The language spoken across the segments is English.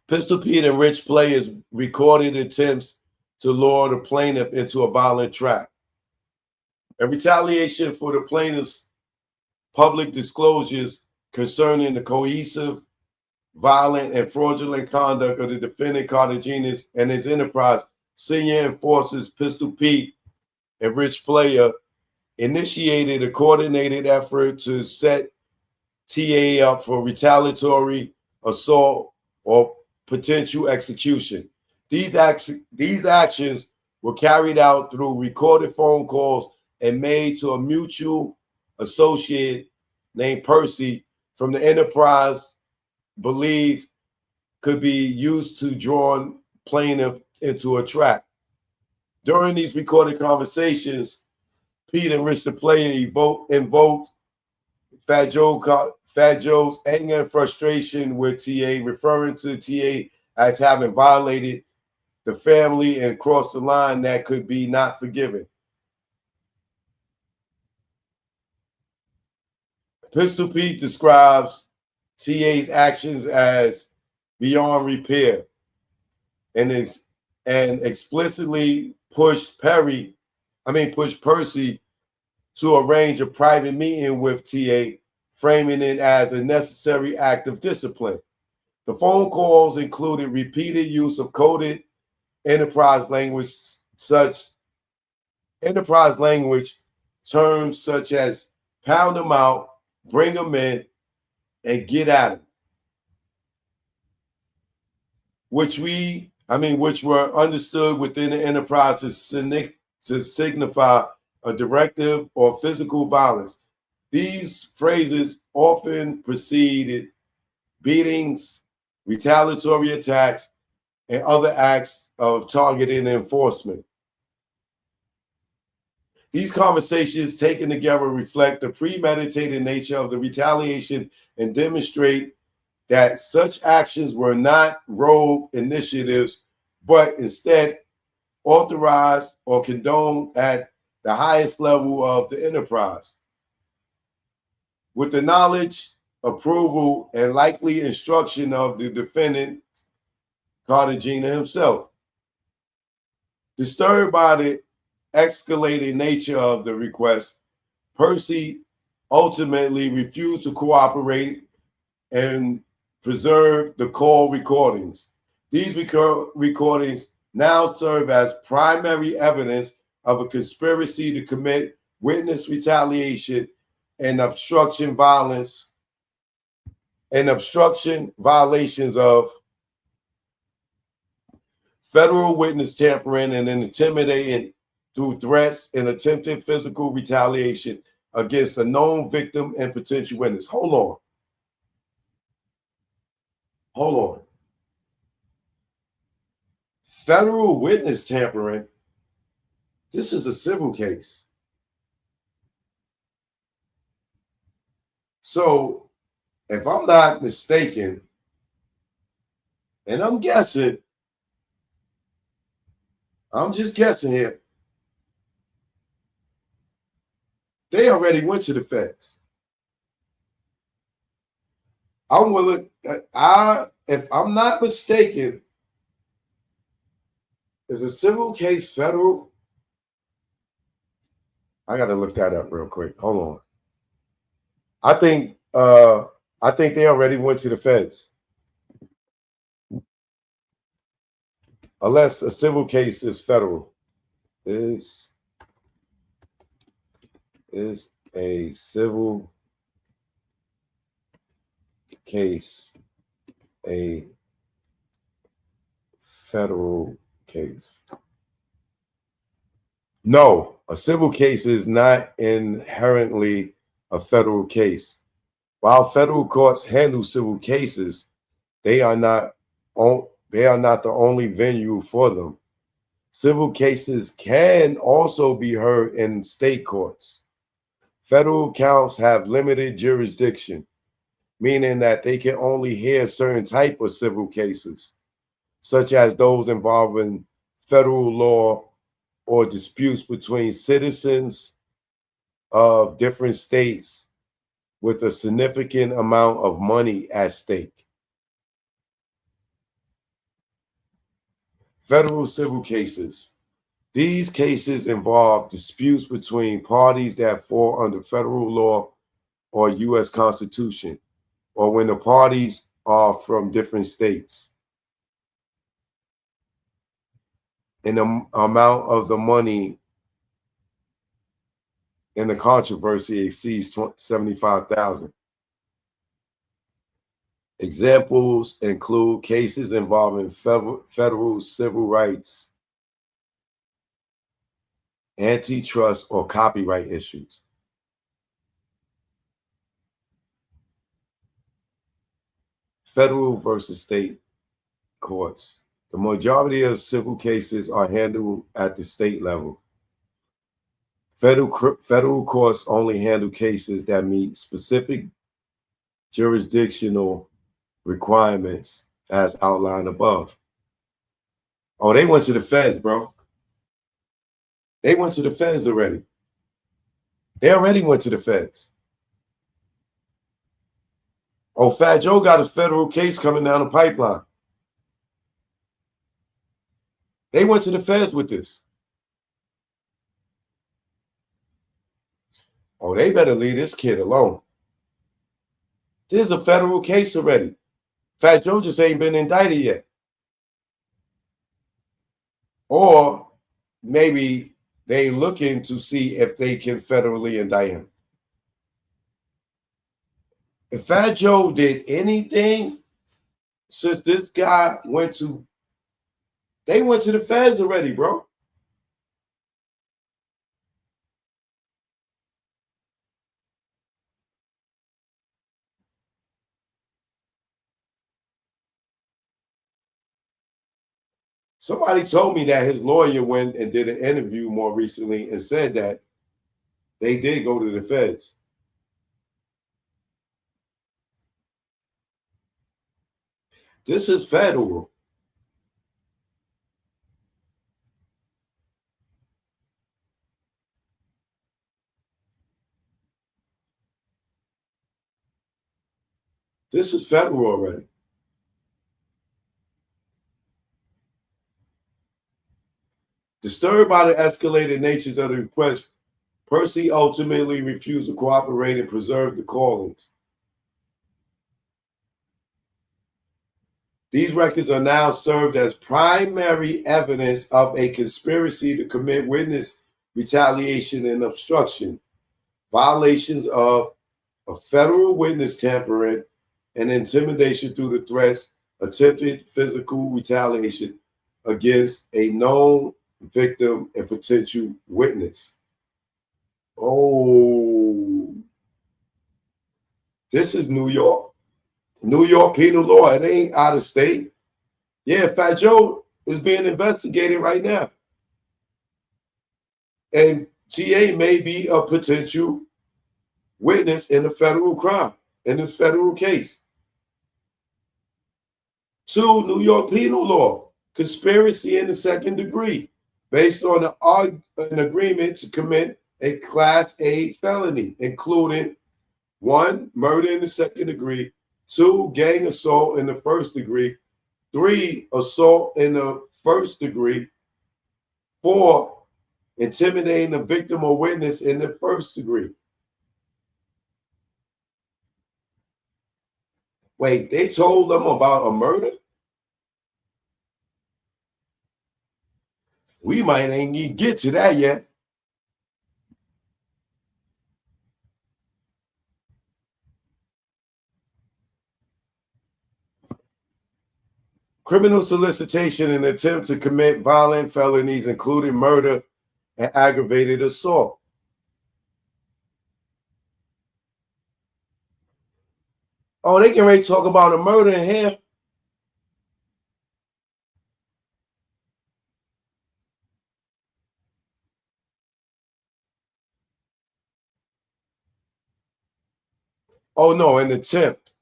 Pistol Pete and Rich Players recorded attempts to lure the plaintiff into a violent trap. In retaliation for the plaintiff's public disclosures concerning the cohesive, violent, and fraudulent conduct of the defendant Cartagena and his enterprise, senior enforcers Pistol Pete and Rich Player initiated a coordinated effort to set TA up for retaliatory assault or potential execution. These actions were carried out through recorded phone calls and made to a mutual associate named Percy from the enterprise believed could be used to draw plaintiff into a trap. During these recorded conversations, Pete and Rich the Player invoked Fat Joe's anger and frustration with TA, referring to TA as having violated the family and crossed the line that could be not forgiven. Pistol Pete describes TA's actions as beyond repair and explicitly pushed Percy to arrange a private meeting with TA, framing it as a necessary act of discipline. The phone calls included repeated use of coded enterprise language terms such as pound them out, bring them in, and get at them, which were understood within the enterprise to signify a directive or physical violence. These phrases often preceded beatings, retaliatory attacks, and other acts of targeted enforcement. These conversations taken together reflect the premeditated nature of the retaliation and demonstrate that such actions were not rogue initiatives, but instead authorized or condoned at the highest level of the enterprise. With the knowledge, approval, and likely instruction of the defendant, Cartagena himself. Disturbed by the escalated nature of the request, Percy ultimately refused to cooperate and preserve the call recordings. These recordings now serve as primary evidence of a conspiracy to commit witness retaliation and obstruction violations of federal witness tampering and intimidating through threats and attempted physical retaliation against a known victim and potential witness. Hold on. Federal witness tampering, this is a civil case. So, if I'm not mistaken, and I'm just guessing here, they already went to the feds. If I'm not mistaken, is a civil case federal? I got to look that up real quick. Hold on. I think they already went to the feds. Unless a civil case is federal. Is a civil case a federal case? No, a civil case is not inherently a federal case. While federal courts handle civil cases, they are not the only venue for them. Civil cases can also be heard in state courts. Federal courts have limited jurisdiction, meaning that they can only hear certain type of civil cases, such as those involving federal law or disputes between citizens of different states with a significant amount of money at stake. Federal civil cases. These cases involve disputes between parties that fall under federal law or U.S. Constitution, or when the parties are from different states. And the amount of the money in the controversy exceeds $75,000. Examples include cases involving federal civil rights, antitrust, or copyright issues. Federal versus state courts. The majority of civil cases are handled at the state level. Federal courts only handle cases that meet specific jurisdictional requirements as outlined above. Oh, they went to the feds, bro. They went to the feds already. They already went to the feds. Oh, Fat Joe got a federal case coming down the pipeline. They went to the feds with this. Oh, they better leave this kid alone. There's a federal case already. Fat Joe just ain't been indicted yet. Or maybe they looking to see if they can federally indict him. If Fat Joe did anything since this guy they went to the feds already, bro. Somebody told me that his lawyer went and did an interview more recently and said that they did go to the feds. This is federal. This is federal already. Disturbed by the escalated natures of the request, Percy ultimately refused to cooperate and preserve the callings. These records are now served as primary evidence of a conspiracy to commit witness retaliation and obstruction, violations of a federal witness tampering, and intimidation through the threats, attempted physical retaliation against a known victim and potential witness. Oh, this is New York. New York penal law. It ain't out of state. Yeah, Fat Joe is being investigated right now. And TA may be a potential witness in a federal crime, in this federal case. 2, New York penal law, conspiracy in the second degree, based on an agreement to commit a Class A felony, including 1, murder in the second degree, 2, gang assault in the first degree, 3, assault in the first degree, 4, intimidating a victim or witness in the first degree. Wait, they told them about a murder? We might ain't even get to that yet. Criminal solicitation in an attempt to commit violent felonies, including murder and aggravated assault. Oh, they can ready to talk about a murder in here. Oh no, an attempt.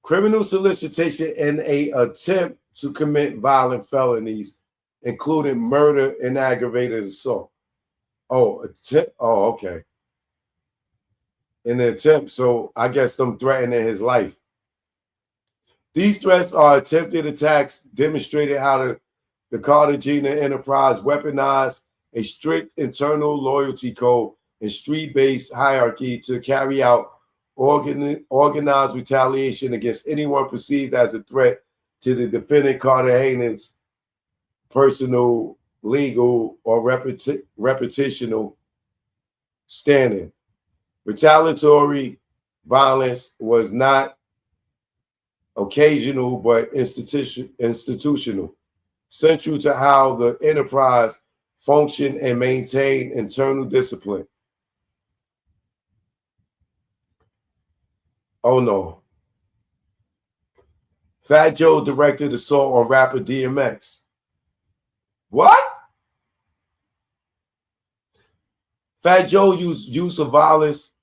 Criminal solicitation in an attempt to commit violent felonies, including murder and aggravated assault. Oh, attempt. Oh, okay. In the attempt, so I guess them threatening his life. These threats are attempted attacks demonstrated how the Cartagena enterprise weaponized a strict internal loyalty code and street-based hierarchy to carry out organized retaliation against anyone perceived as a threat to the defendant Cartagena's personal, legal, or reputational standing. Retaliatory violence was not occasional but institutional, central to how the enterprise functioned and maintained internal discipline. Oh no. Fat Joe directed assault on rapper DMX. What? Fat Joe used use of violence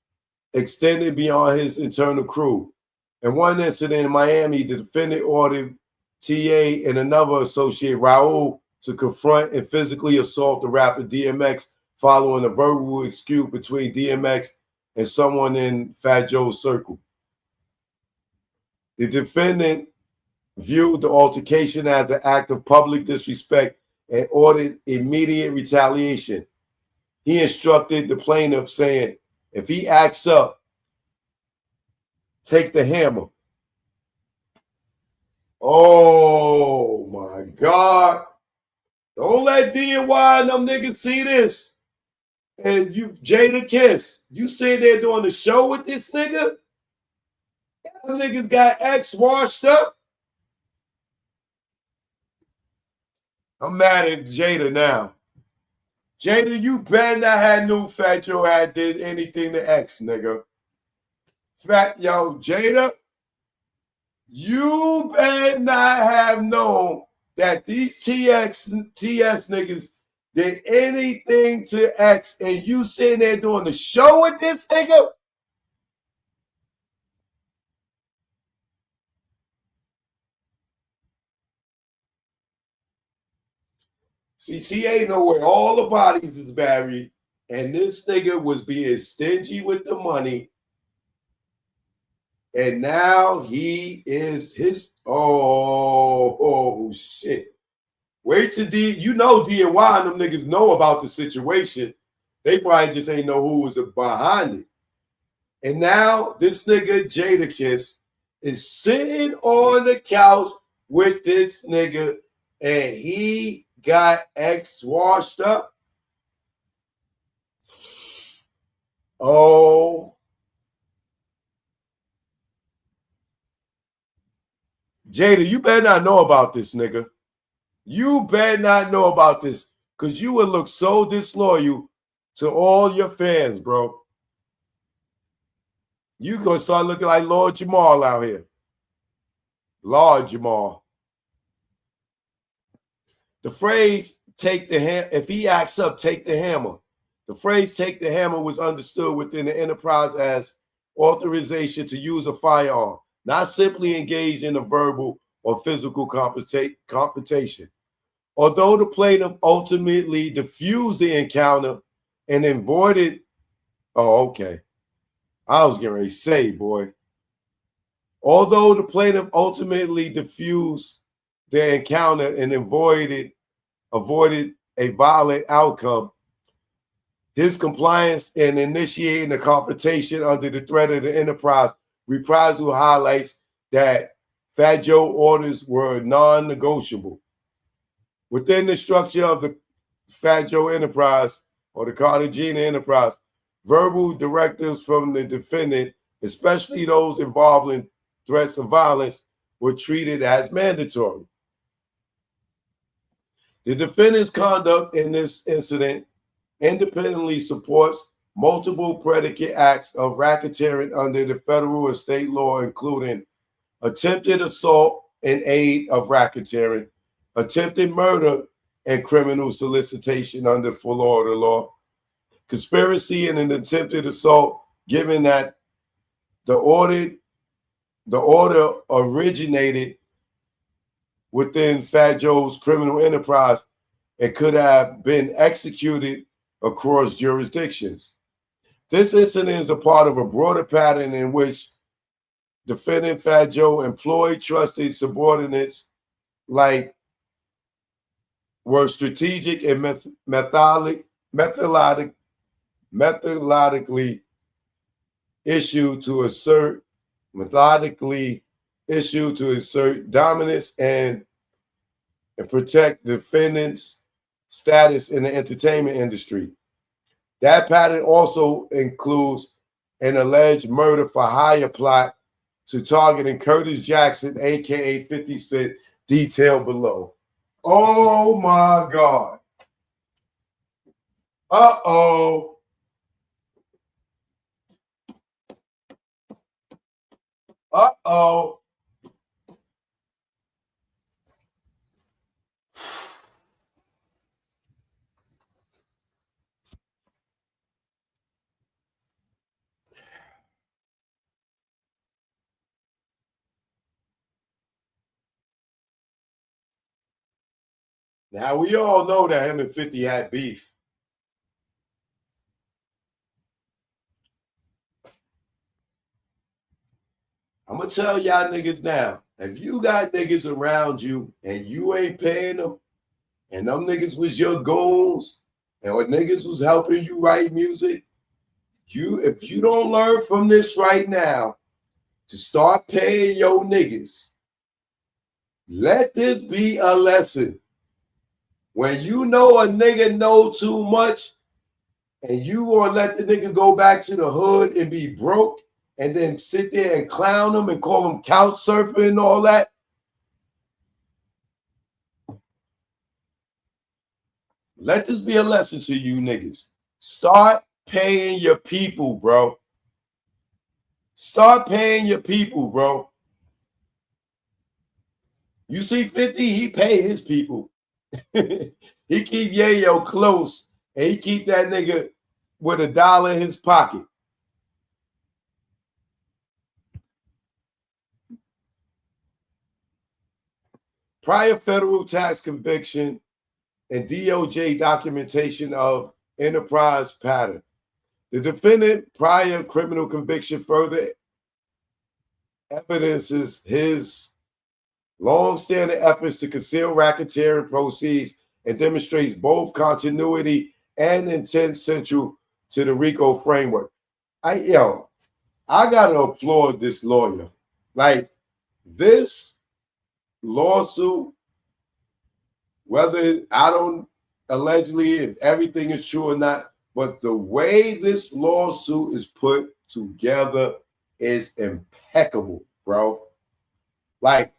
extended beyond his internal crew. In one incident in Miami, the defendant ordered TA and another associate, Raul, to confront and physically assault the rapper DMX following a verbal dispute between DMX and someone in Fat Joe's circle. The defendant viewed the altercation as an act of public disrespect and ordered immediate retaliation. He instructed the plaintiff, saying, if he acts up, take the hammer. Oh my God. Don't let DNY and them niggas see this. And you, Jadakiss, you sitting there doing the show with this nigga? Them niggas got X washed up. I'm mad at Jada now. Jada, you better not have knew Fat Joe had did anything to X, nigga. Jada, you better not have known that these TS niggas did anything to X, and you sitting there doing the show with this nigga? See, she ain't know where all the bodies is buried, and this nigga was being stingy with the money, and now he is his. Oh shit! Wait till you know DNY and them niggas know about the situation. They probably just ain't know who was behind it. And now this nigga Jadakiss is sitting on the couch with this nigga, and he got X washed up. Oh. Jada, you better not know about this, nigga. You better not know about this, because you would look so disloyal to all your fans, bro. You gonna start looking like Lord Jamal out here. Lord Jamal. The phrase, take the hammer, if he acts up, take the hammer. The phrase, take the hammer, was understood within the enterprise as authorization to use a firearm, not simply engage in a verbal or physical confrontation. Although the plaintiff ultimately diffused the encounter and avoided, oh, okay. I was getting ready to say, boy. Although the plaintiff ultimately diffused the encounter and avoided a violent outcome, his compliance in initiating a confrontation under the threat of the enterprise reprisal highlights that Fat Joe orders were non-negotiable. Within the structure of the Fat Joe enterprise or the Cartagena enterprise, verbal directives from the defendant, especially those involving threats of violence, were treated as mandatory. The defendant's conduct in this incident independently supports multiple predicate acts of racketeering under the federal and state law, including attempted assault in aid of racketeering, attempted murder and criminal solicitation under Florida law, conspiracy and an attempted assault, given that the order originated within Fat Joe's criminal enterprise and could have been executed across jurisdictions. This incident is a part of a broader pattern in which defendant Fat Joe employed trusted subordinates like were strategic and methodically issued to assert dominance and protect defendants' status in the entertainment industry. That pattern also includes an alleged murder for hire plot to targeting Curtis Jackson, aka 50 Cent, detailed below. Oh my God. Uh-oh. Uh-oh. Now we all know that him and 50 had beef. I'm gonna tell y'all niggas now, if you got niggas around you and you ain't paying them, and them niggas was your goons, or niggas was helping you write music, if you don't learn from this right now to start paying your niggas, let this be a lesson. When you know a nigga know too much and you gonna let the nigga go back to the hood and be broke and then sit there and clown him and call him couch surfing and all that, let this be a lesson to you niggas. Start paying your people, bro. Start paying your people, bro. You see 50, he pay his people. He keep Yayo close, and he keep that nigga with $1 in his pocket. Prior federal tax conviction and DOJ documentation of enterprise pattern. The defendant prior criminal conviction further evidences his long-standing efforts to conceal racketeering proceeds and demonstrates both continuity and intent central to the RICO framework. I gotta applaud this lawyer. Like, this lawsuit, whether I don't allegedly if everything is true or not, but the way this lawsuit is put together is impeccable, bro. Like,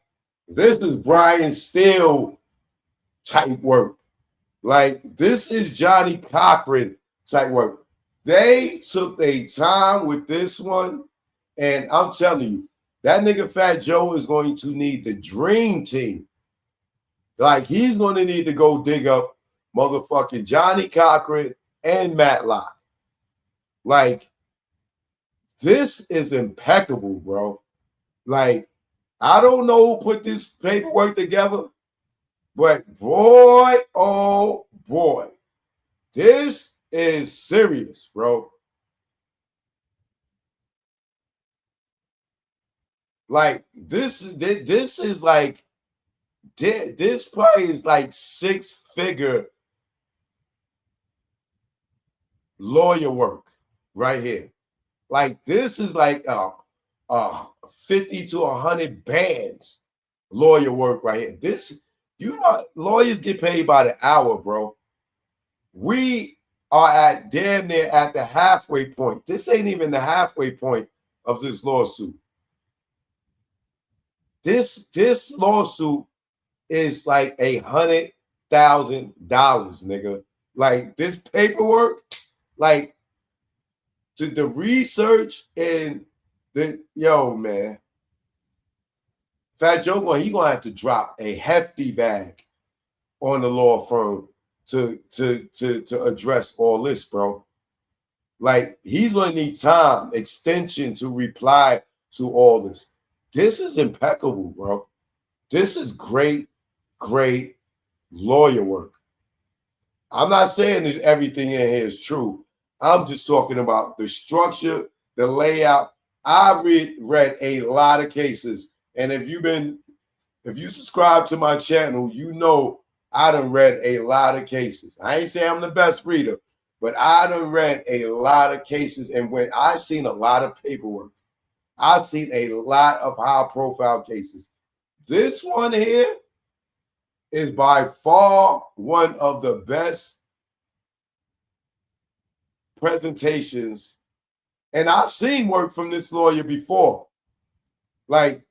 this is Brian Steele type work. Like, this is Johnny Cochran type work. They took their time with this one, and I'm telling you, that nigga Fat Joe is going to need the dream team. Like, he's going to need to go dig up motherfucking Johnny Cochran and Matlock. Like, this is impeccable, bro. Like, I don't know who put this paperwork together, but boy, oh boy, this is serious, bro. Like, this is like, this probably is like 6-figure lawyer work right here. Like, this is like 50 to 100 bands lawyer work right here. This, you know, lawyers get paid by the hour, bro. We are at damn near at the halfway point. This ain't even the halfway point of this lawsuit. This lawsuit is like $100,000, nigga. Like, this paperwork, like, to the research and the man. Fat Joe, he gonna have to drop a hefty bag on the law firm to address all this, bro. Like, he's gonna need time, extension to reply to all this. This is impeccable, bro. This is great lawyer work. I'm not saying that everything in here is true. I'm just talking about the structure, the layout. I read a lot of cases, and if you subscribe to my channel, you know I done read a lot of cases. I ain't say I'm the best reader, but I done read a lot of cases. And when I seen a lot of paperwork, I've seen a lot of high profile cases. This one here is by far one of the best presentations. And I've seen work from this lawyer before. Like,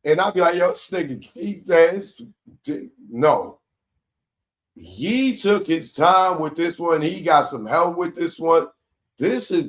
and I'll be like, yo, this nigga, no. He took his time with this one. He got some help with this one. This here